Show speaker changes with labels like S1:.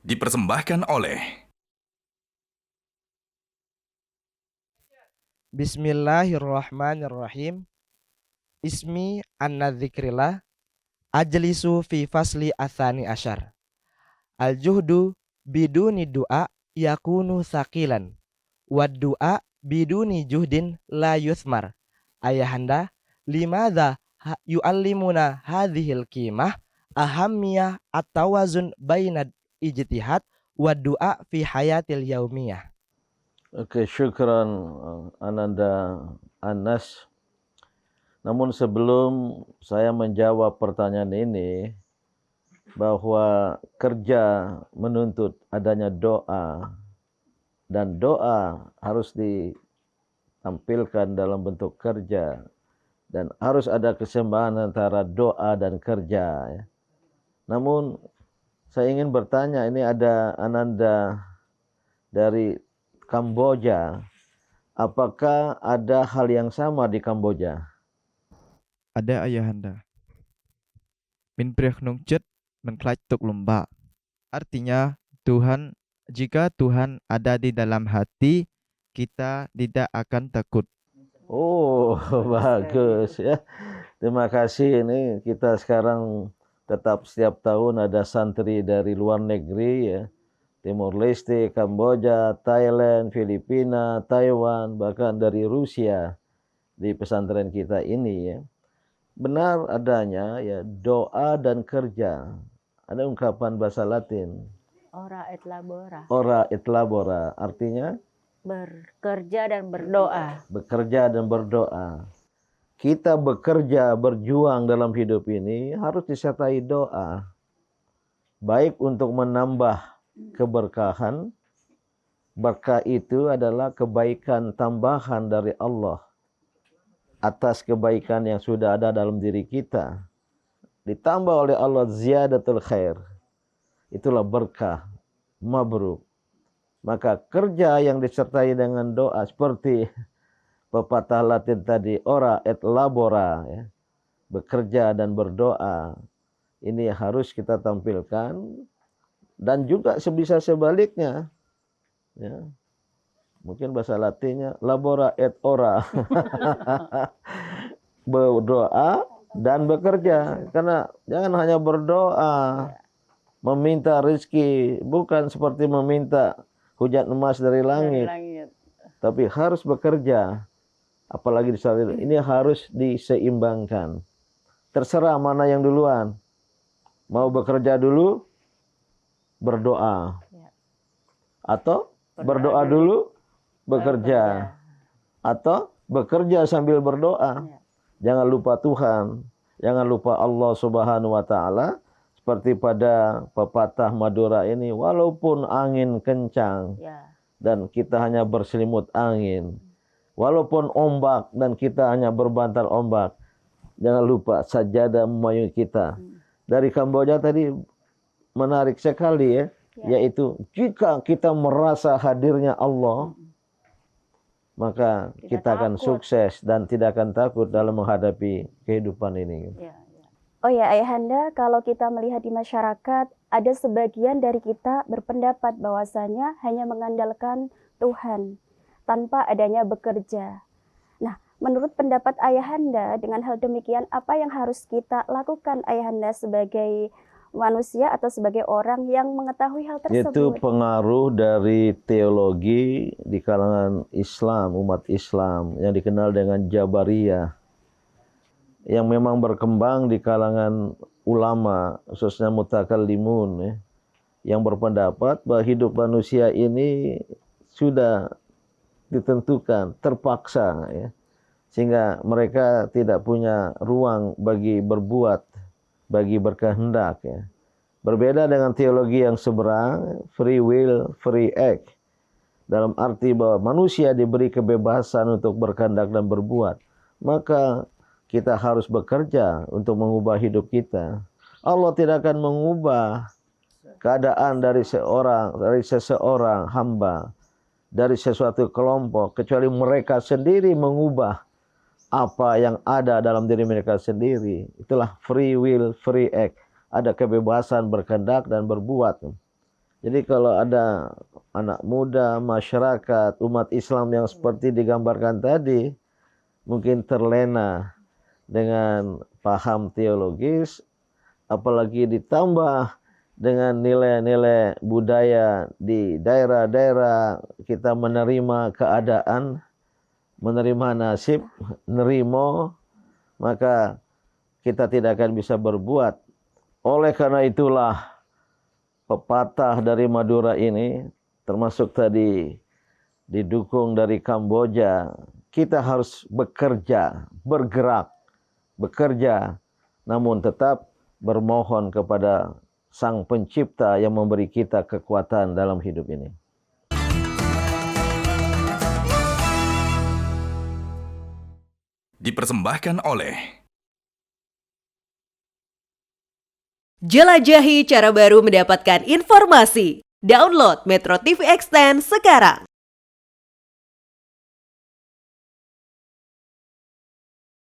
S1: dipersembahkan oleh
S2: Bismillahirrahmanirrahim. Ismi an-nadzikrillah ajlisu fi fasli athani asyar. Al-juhdu biduni du'a yakunu saqilan. Wad du'a biduni juhdin la yuthmar. Ayahanda, limadha yu'allimuna hadhil qimah ahammiyah at-tawazun bainad ijtihad wad du'a fi hayatil yaumiyah.
S3: Oke, syukran Ananda Anas. Namun sebelum saya menjawab pertanyaan ini, bahwa kerja menuntut adanya doa, dan doa harus ditampilkan dalam bentuk kerja, dan harus ada keseimbangan antara doa dan kerja. Namun saya ingin bertanya, ini ada Ananda dari Kamboja. Apakah ada hal yang sama di Kamboja?
S4: Ada ayahanda. Min priak nung cet mengklaj tuk lumba. Artinya jika Tuhan ada di dalam hati, kita tidak akan takut.
S3: Oh, bagus ya. Terima kasih. Ini kita sekarang tetap setiap tahun ada santri dari luar negeri ya. Timur Leste, Kamboja, Thailand, Filipina, Taiwan, bahkan dari Rusia di pesantren kita ini ya. Benar adanya ya doa dan kerja. Ada ungkapan bahasa Latin.
S5: Ora et labora.
S3: Ora et labora, artinya
S5: Bekerja dan berdoa.
S3: bekerja dan berdoa. Kita bekerja, berjuang dalam hidup ini harus disertai doa. Baik untuk menambah keberkahan. Berkah itu adalah kebaikan tambahan dari Allah atas kebaikan yang sudah ada dalam diri kita. Ditambah oleh Allah ziyadatul khair. Itulah berkah, mabruk. Maka kerja yang disertai dengan doa seperti pepatah Latin tadi, ora et labora, ya. Bekerja dan berdoa. Ini harus kita tampilkan. Dan juga sebisa sebaliknya, ya. Mungkin bahasa Latinnya labora et ora. Berdoa dan bekerja. Karena jangan hanya berdoa, meminta rezeki, bukan seperti meminta hujan emas dari langit. Tapi harus bekerja. Apalagi di saat ini harus diseimbangkan. Terserah mana yang duluan. Mau bekerja dulu, berdoa. Atau berdoa dulu, bekerja. Atau bekerja sambil berdoa. Jangan lupa Tuhan. Jangan lupa Allah Subhanahu wa ta'ala. Seperti pada pepatah Madura ini, walaupun angin kencang dan kita hanya berselimut angin, walaupun ombak dan kita hanya berbantal ombak, jangan lupa sajadah memayungi kita. Dari Kamboja tadi menarik sekali ya, yaitu jika kita merasa hadirnya Allah, maka kita akan sukses dan tidak akan takut dalam menghadapi kehidupan ini.
S6: Oh ya ayahanda, kalau kita melihat di masyarakat, ada sebagian dari kita berpendapat bahwasanya hanya mengandalkan Tuhan tanpa adanya bekerja. Nah, menurut pendapat ayahanda, dengan hal demikian apa yang harus kita lakukan ayahanda sebagai manusia atau sebagai orang yang mengetahui hal tersebut?
S3: Itu pengaruh dari teologi di kalangan Islam, umat Islam yang dikenal dengan Jabariyah, yang memang berkembang di kalangan ulama, khususnya mutakallimun ya, yang berpendapat bahwa hidup manusia ini sudah ditentukan, terpaksa ya, sehingga mereka tidak punya ruang bagi berbuat, bagi berkehendak ya. Berbeda dengan teologi yang seberang, free will, free act, dalam arti bahwa manusia diberi kebebasan untuk berkehendak dan berbuat. Maka kita harus bekerja untuk mengubah hidup kita. Allah tidak akan mengubah keadaan dari seseorang hamba, dari sesuatu kelompok, kecuali mereka sendiri mengubah apa yang ada dalam diri mereka sendiri. Itulah free will, free act. Ada kebebasan berkehendak dan berbuat. Jadi kalau ada anak muda, masyarakat, umat Islam yang seperti digambarkan tadi, mungkin terlena dengan paham teologis, apalagi ditambah dengan nilai-nilai budaya di daerah-daerah kita menerima keadaan, menerima nasib, nerimo, maka kita tidak akan bisa berbuat. Oleh karena itulah pepatah dari Madura ini, termasuk tadi didukung dari Kamboja, kita harus bekerja, bergerak, bekerja, namun tetap bermohon kepada Sang Pencipta yang memberi kita kekuatan dalam hidup ini.
S1: Dipersembahkan oleh
S7: Jelajahi cara baru mendapatkan informasi. Download Metro TV Extend sekarang.